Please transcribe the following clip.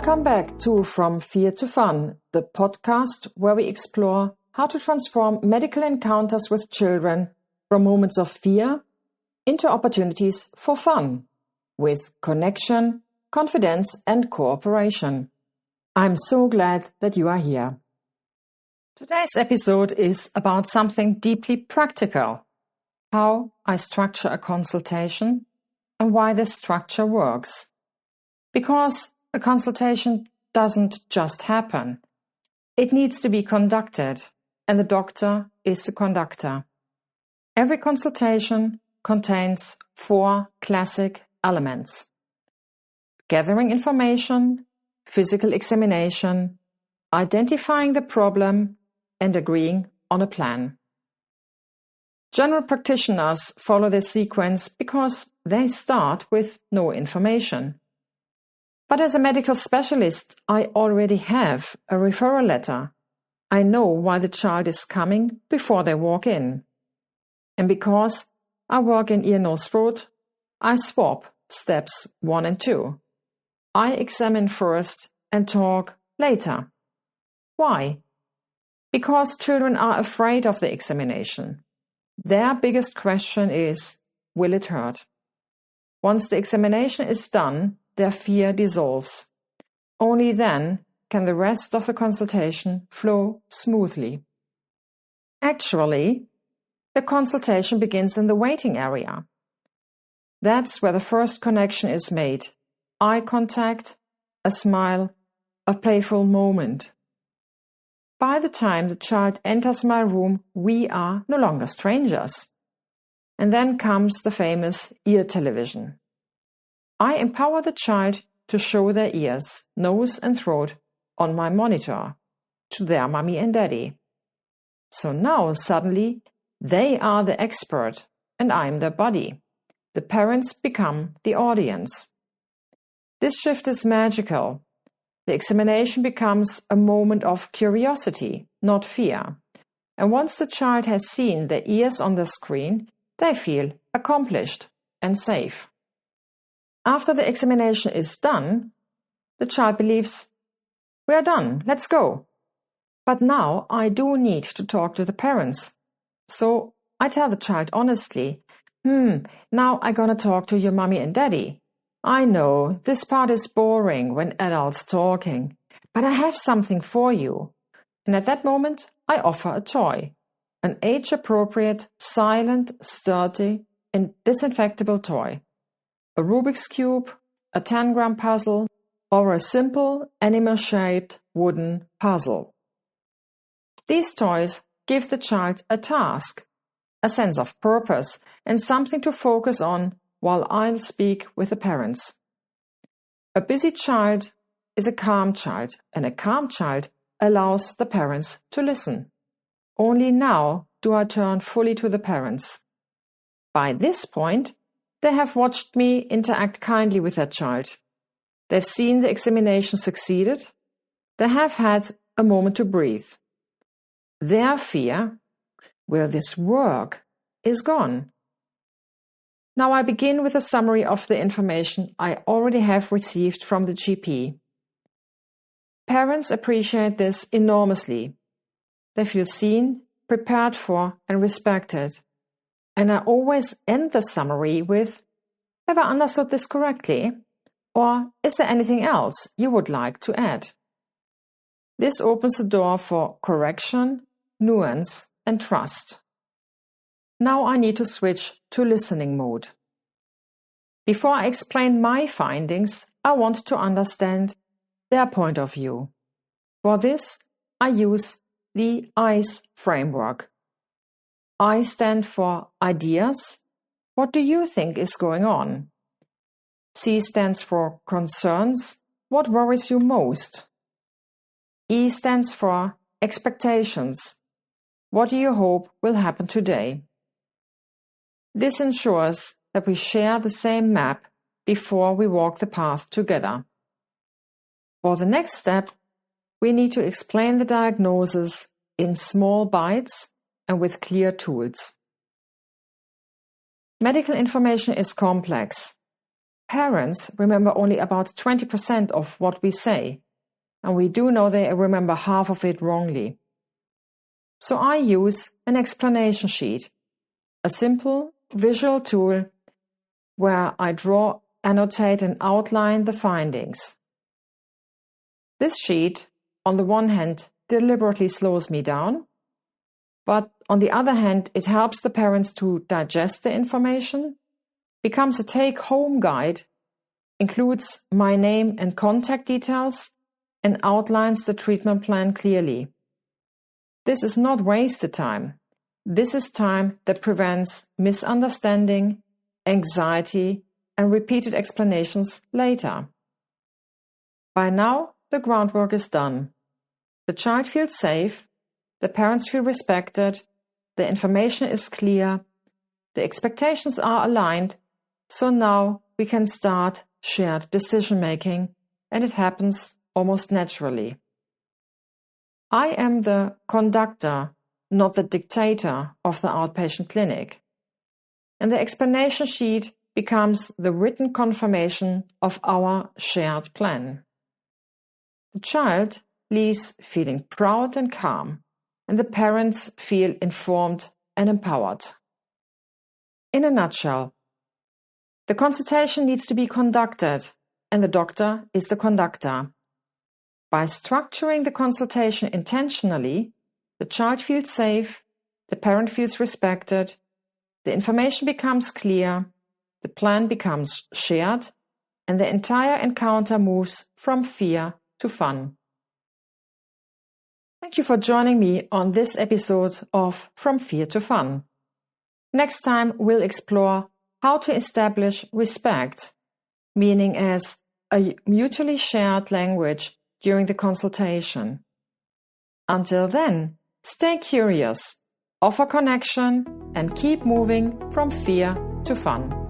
Welcome back to From Fear to Fun, the podcast where we explore how to transform medical encounters with children from moments of fear into opportunities for fun, with connection, confidence, and cooperation. I'm so glad that you are here. Today's episode is about something deeply practical: how I structure a consultation and why this structure works. Because a consultation doesn't just happen. It needs to be conducted, and the doctor is the conductor. Every consultation contains 4 classic elements: gathering information, physical examination, identifying the problem, and agreeing on a plan. General practitioners follow this sequence because they start with no information. But as a medical specialist, I already have a referral letter. I know why the child is coming before they walk in. And because I work in ear, nose, throat, I swap steps 1 and 2. I examine first and talk later. Why? Because children are afraid of the examination. Their biggest question is, will it hurt? Once the examination is done, their fear dissolves. Only then can the rest of the consultation flow smoothly. Actually, the consultation begins in the waiting area. That's where the first connection is made: eye contact, a smile, a playful moment. By the time the child enters my room, we are no longer strangers. And then comes the famous ear television. I empower the child to show their ears, nose and throat on my monitor to their mommy and daddy. So now suddenly they are the expert and I'm their buddy. The parents become the audience. This shift is magical. The examination becomes a moment of curiosity, not fear. And once the child has seen their ears on the screen, they feel accomplished and safe. After the examination is done, the child believes, we are done, let's go. But now I do need to talk to the parents. So I tell the child honestly, now I'm gonna talk to your mommy and daddy. I know this part is boring when adults talking, but I have something for you. And at that moment, I offer a toy, an age-appropriate, silent, sturdy, and disinfectable toy. A Rubik's Cube, a 10-gram puzzle, or a simple animal-shaped wooden puzzle. These toys give the child a task, a sense of purpose, and something to focus on while I'll speak with the parents. A busy child is a calm child, and a calm child allows the parents to listen. Only now do I turn fully to the parents. By this point, they have watched me interact kindly with their child. They've seen the examination succeeded. They have had a moment to breathe. Their fear, will this work, is gone. Now I begin with a summary of the information I already have received from the GP. Parents appreciate this enormously. They feel seen, prepared for, and respected. And I always end the summary with, have I understood this correctly? Or is there anything else you would like to add? This opens the door for correction, nuance, and trust. Now I need to switch to listening mode. Before I explain my findings, I want to understand their point of view. For this, I use the ICE framework. I stand for ideas. What do you think is going on? C stands for concerns. What worries you most? E stands for expectations. What do you hope will happen today? This ensures that we share the same map before we walk the path together. For the next step, we need to explain the diagnosis in small bites and with clear tools. Medical information is complex. Parents remember only about 20% of what we say, and we do know they remember half of it wrongly. So I use an explanation sheet, a simple visual tool where I draw, annotate, and outline the findings. This sheet, on the one hand, deliberately slows me down, but on the other hand, it helps the parents to digest the information, becomes a take-home guide, includes my name and contact details, and outlines the treatment plan clearly. This is not wasted time. This is time that prevents misunderstanding, anxiety, and repeated explanations later. By now, the groundwork is done. The child feels safe, the parents feel respected, the information is clear, the expectations are aligned, so now we can start shared decision-making, and it happens almost naturally. I am the conductor, not the dictator of the outpatient clinic. And the explanation sheet becomes the written confirmation of our shared plan. The child leaves feeling proud and calm, and the parents feel informed and empowered. In a nutshell, the consultation needs to be conducted, and the doctor is the conductor. By structuring the consultation intentionally, the child feels safe, the parent feels respected, the information becomes clear, the plan becomes shared, and the entire encounter moves from fear to fun. Thank you for joining me on this episode of From Fear to Fun. Next time we'll explore how to establish respect, meaning as a mutually shared language during the consultation. Until then, stay curious, offer connection, and keep moving from fear to fun.